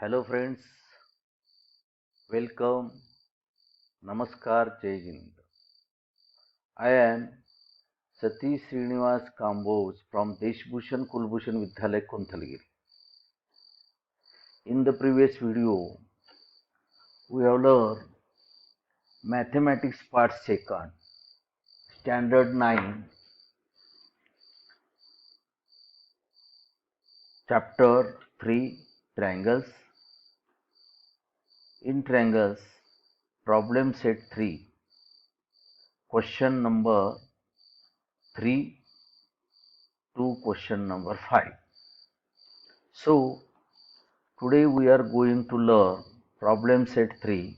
Hello friends, welcome, namaskar, Jai Hind. I am Satish Srinivas Kamboj from Deshbhushan Kulbhushan Vidyalaya Kunthalgiri. In the previous video, we have learned Mathematics Part 2nd, Standard 9, Chapter 3, Triangles. In Triangles, Problem Set 3, Question number 3 to question number 5. So, today we are going to learn problem set 3,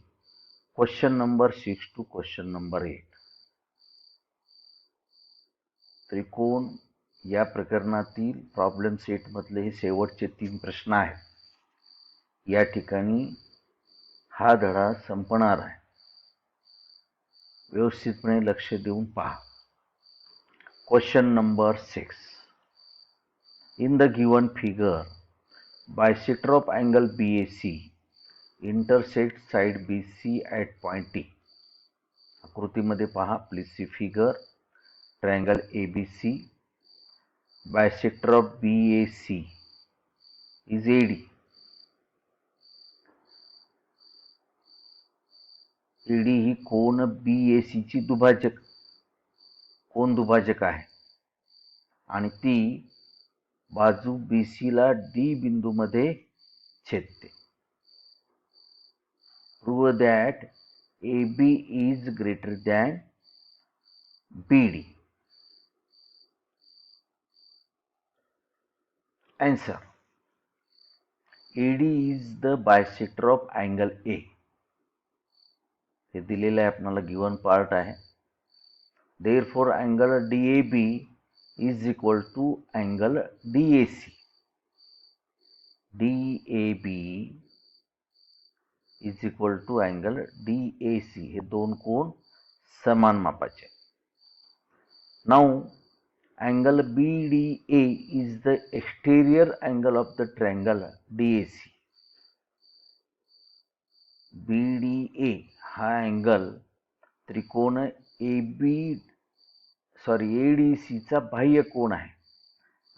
question number 6 to question number 8. त्रिकोण या प्रकरणातील problem set मधले हे शेवटचे 3 प्रश्न आहेत. या ठिकाणी हा धडा संपणार आहे. व्यवस्थितपणे लक्ष देऊन पहा. Question number 6. In the given figure, bisector of angle BAC intersects side BC at point T. आकृतीमध्ये पहा, please see figure. Triangle ABC, bisector of BAC is AD. AD he cone BAC ची कोन दुभाजक आहे आणि ती बाजू BC ला D बिंदूमध्ये छेदते. Prove that AB is greater than BD. Answer. AD is the bisector of angle A. हे दिलेलं आहे आपल्याला, गिवन पार्ट आहे. Therefore angle DAB is equal to angle DAC. DAB is equal to angle DAC. हे दोन कोण समान मापाचे. Now angle BDA is the exterior angle of the triangle DAC. BDA हा अँगल त्रिकोण ADC चा बाह्य कोण आहे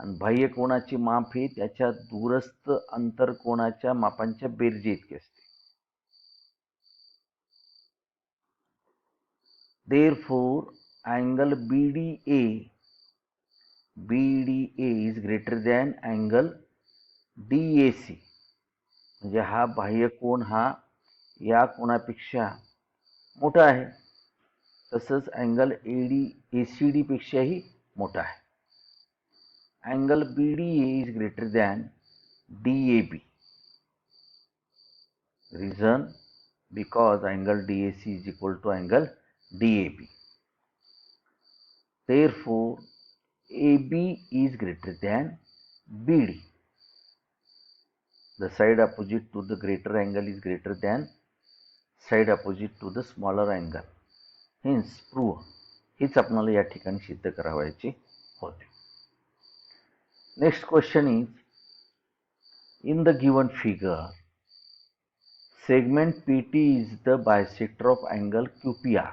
आणि बाह्य कोणाचे माप हे त्याच्या दूरस्थ अंतर कोणाच्या मापांच्या बेरजे इतके असते. Therefore angle BDA is greater than angle DAC. म्हणजे हा बाह्य कोण हा या कोणापेक्षा मोठा आहे. तसंच अँगल ACD पेक्षाही मोठा आहे. Angle BDA is greater than DAB. Reason, because angle DAC is equal to angle DAB. Therefore AB is greater than BD. The side opposite to the greater angle is greater than side opposite to the smaller angle. Hence prove. हेच आपल्याला या ठिकाणी सिद्ध करावयाचे होते. Next question is, in the given figure, segment PT is the bisector of angle QPR.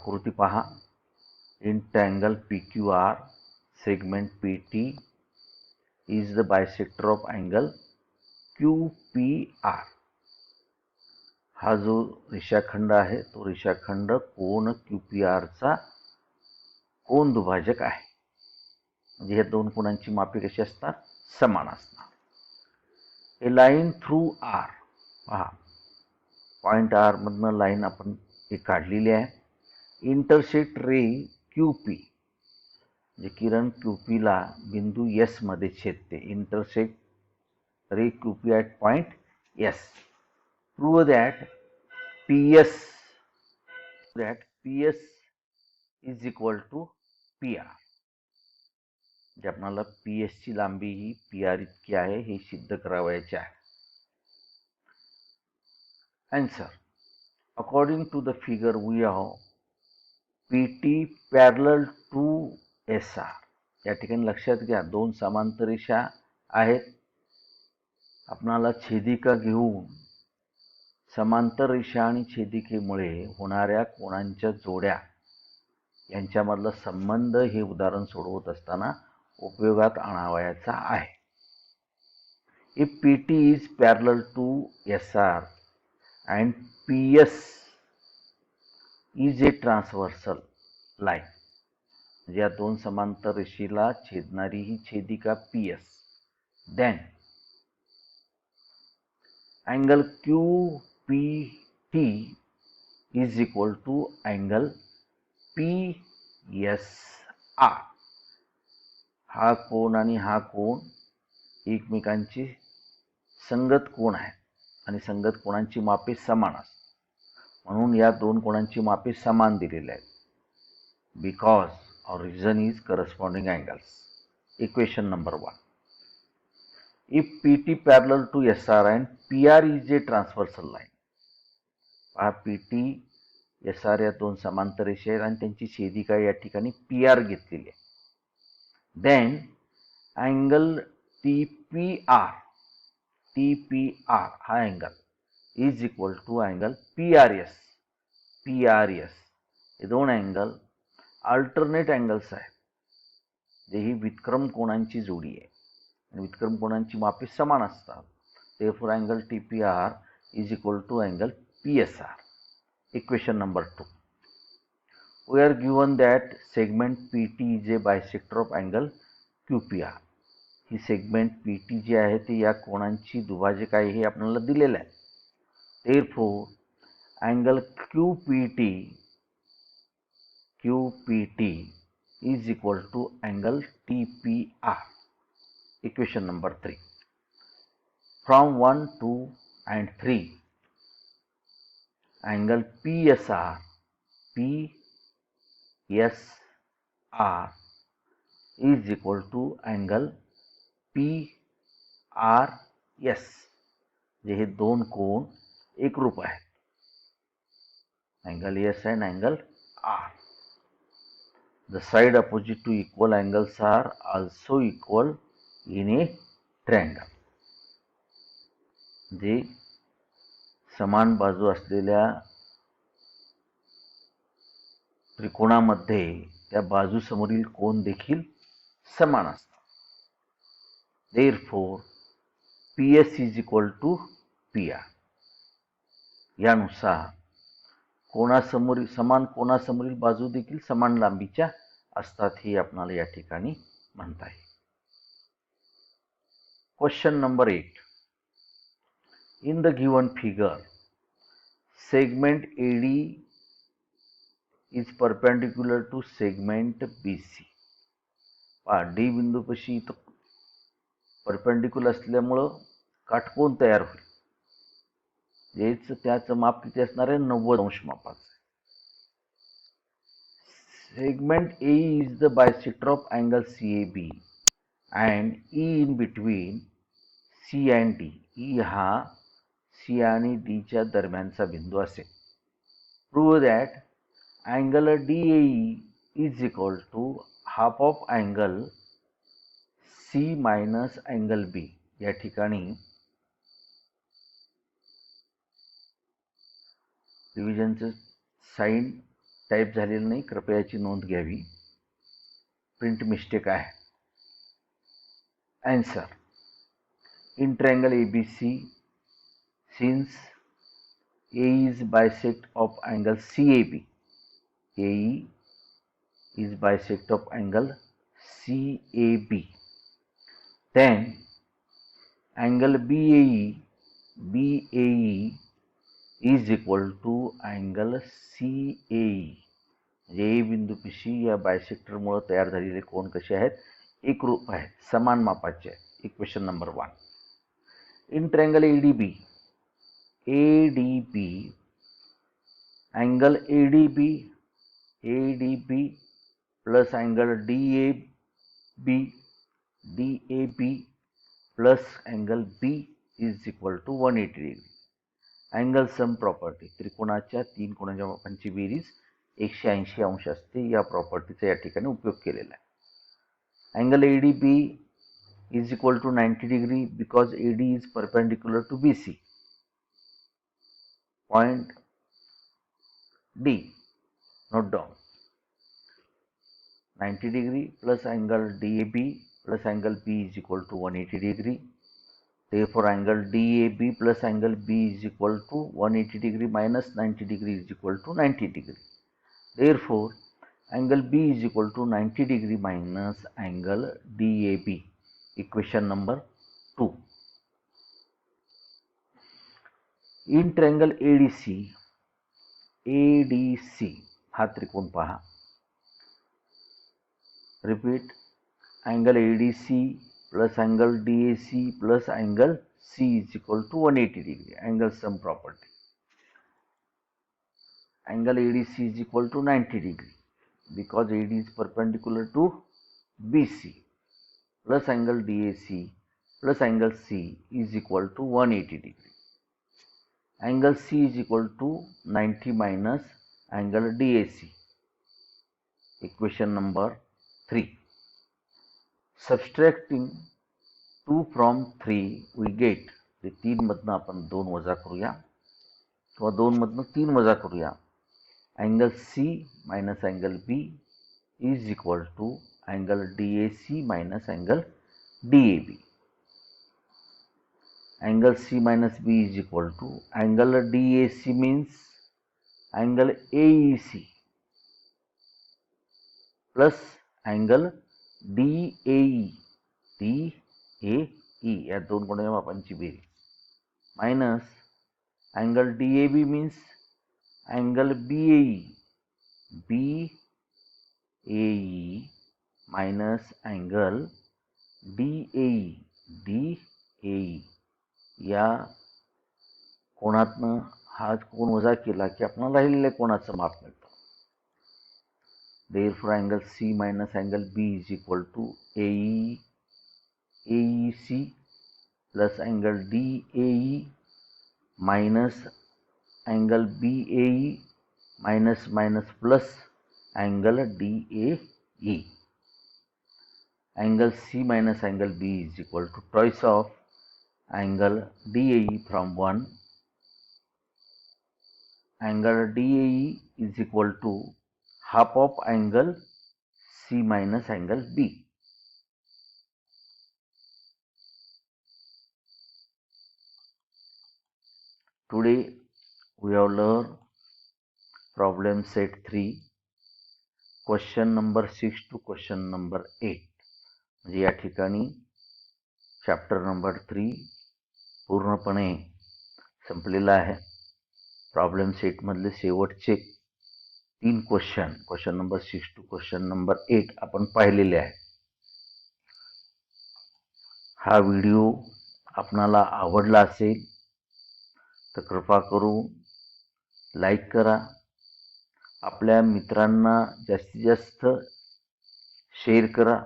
आकृती पहा. In triangle PQR, segment PT is the bisector of angle QPR. हा जो रेषाखंड आहे तो रेषाखंड कोन QPR चा कोन दुभाजक आहे. म्हणजे या दोन कोणांची मापे कशी असतात? समान असणार. ए लाईन थ्रू R, पहा पॉइंट R मधनं लाईन आपण एक काढलेली आहे. इंटरसेक्ट रे QP, म्हणजे किरण QP ला बिंदू S मध्ये छेदते. Intersect ray QP at point S. Prove that PS is equal to PR. जे आपल्याला PS ची लांबी ही PR इतकी आहे हे सिद्ध करावयाचे आहे. Answer. According to the figure we have PT parallel to SR. या ठिकाणी लक्षात घ्या, दोन समांतर रेषा आहेत. आपणाला छेदिका घेऊन समांतर रेषा आणि छेदिकेमुळे होणाऱ्या कोणांच्या जोड्या यांच्यामधला संबंध हे उदाहरण सोडवत असताना उपयोगात आणावयाचा आहे. If PT is parallel to SR and PS is a transversal line, म्हणजे या दोन समांतर रेषेला छेदणारी ही छेदिका PS, then angle QPT is equal to angle PSR. हा कोण आणि हा कोण एकमेकांची संगत कोण आहेत आणि संगत कोणांची मापे समान असतात, म्हणून या दोन कोणांची मापे समान दिलेली आहेत. Because our reason is corresponding angles. Equation number 1. If PT parallel to SR and PR is a transversal line. PT SR या दोन समांतर रेषा आहेत आणि त्यांची छेदिका या ठिकाणी PR घेतलेली आहे. Then angle TPR हा angle is equal to angle PRS. हे दोन अँगल अल्टरनेट अँगल्स आहेत, जे ही व्युत्क्रम कोणांची जोडी आहे आणि व्युत्क्रम कोणांची मापे समान असतात. therefore angle TPR is equal to angle PSR. Equation number 2. We are given that segment PT is a bisector of angle QPR. He segment PT जी आहे ती या कोणांची दुभाजक आहे हे आपल्याला दिलेलं आहे. therefore angle QPT is equal to angle TPR. Equation number 3. From 1, 2 and 3, angle PSR is equal to angle PRS. जे हे दोन कोण एकरूप आहेत, angle S and angle R. The side opposite to equal angles are also equal in a triangle. जे समान बाजू असलेल्या त्रिकोणामध्ये त्या बाजूसमोरील कोन देखील समान असतात. therefore PS is equal to PR. यानुसार समान कोणासमोरील बाजू देखील समान लांबीच्या असतात हे आपल्याला या ठिकाणी म्हणता येईल. Question number 8. In the given figure, segment AD is perpendicular to segment BC. D बिंदूपाशी परपेंडिक्युलर असल्यामुळं काटकोन तयार होईल, जेच त्याचं माप किती असणार आहे, 90 अंश मापाचं. Segment A is the bisector of angle CAB and E in between C and D. E हा C आणि D च्या दरम्यानचा बिंदू असेल. Prove that angle DAE is equal to half of angle C minus angle B. या ठिकाणी डिव्हिजनचं sign type झालेलं नाही, कृपया याची नोंद घ्यावी, प्रिंट मिस्टेक आहे. Answer. In triangle ABC, since AE is bisect of angle CAB, AE is bisect of angle CAB, then angle BAE is equal to angle CAE. जे बिंदूपाशी या बायसेक्टरमुळे तयार झालेले कोन कसे आहेत, एकरूप आहेत, समान मापाचे आहेत. Equation number 1. In triangle ADB angle ADB plus angle DAB plus angle B is equal to 180 degree. Angle sum property, त्रिकोणाच्या तीन कोणाच्या मापांची बेरीज 180 अंश असते. या प्रॉपर्टीचा या ठिकाणी उपयोग केलेला आहे. Angle ADB is equal to 90 degree because AD is perpendicular to BC. Point D, note down. 90 degree plus angle DAB plus angle B is equal to 180 degree. Therefore, angle DAB plus angle B is equal to 180 degree minus 90 degree is equal to 90 degree. Therefore, angle B is equal to 90 degree minus angle DAB. Equation number 2. In triangle ADC हा त्रिकोण पहा. Repeat, angle ADC plus angle DAC plus angle C is equal to 180 degree. Angle sum property. Angle ADC is equal to 90 degree because AD is perpendicular to BC plus angle DAC plus angle C is equal to 180 degree. Angle C is equal to 90 minus angle DAC. Equation number 3. Subtracting 2 from 3 we get, 3 मधनं आपण 2 वजा करूया किंवा 2 मधनं 3 वजा करूया. Angle C minus angle B is equal to angle DAC minus angle DAB. Angle C minus B is equal to angle DAC means angle AEC plus angle DAE या दोन कोणाच्या मापांची बेरीज minus angle DAB means angle BAE minus angle DAE या कोणातनं हा कोण वजा केला की आपल्याला राहिलेल्या कोणाचं माप मिळतं. Therefore, angle C minus angle B is equal to AEC plus angle DAE minus angle BAE minus plus angle DAE. Angle C minus angle B is equal to twice of angle DAE from 1. Angle DAE is equal to half of angle C minus angle B. Today we have learned problem set 3, question number 6 to question number 8. म्हणजे या ठिकाणी chapter number 3 पूर्णपणे संपलेला आहे. Problem set मधले शेवटचे 3 question number 6 to question number 8 आपण पाहिलेले आहे. हा व्हिडिओ आपणाला आवडला असेल तर कृपा करून लाईक करा, आपल्या मित्रांना जास्तीत जास्त शेअर करा,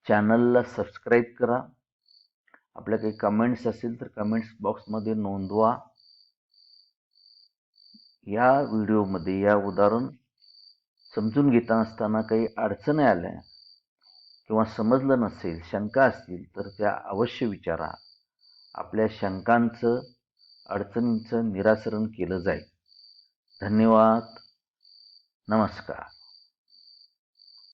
चॅनलला सबस्क्राईब करा. आपल्या काही कमेंट्स असेल तर कमेंट्स बॉक्समध्ये नोंदवा. या व्हिडिओमध्ये या उदाहरण समजून घेता असताना काही अडचणी आल्या किंवा समजलं नसेल, शंका असतील तर त्या अवश्य विचारा. आपल्या शंकांचं, अडचणींचं निराकरण केलं जाईल. धन्यवाद. नमस्कार.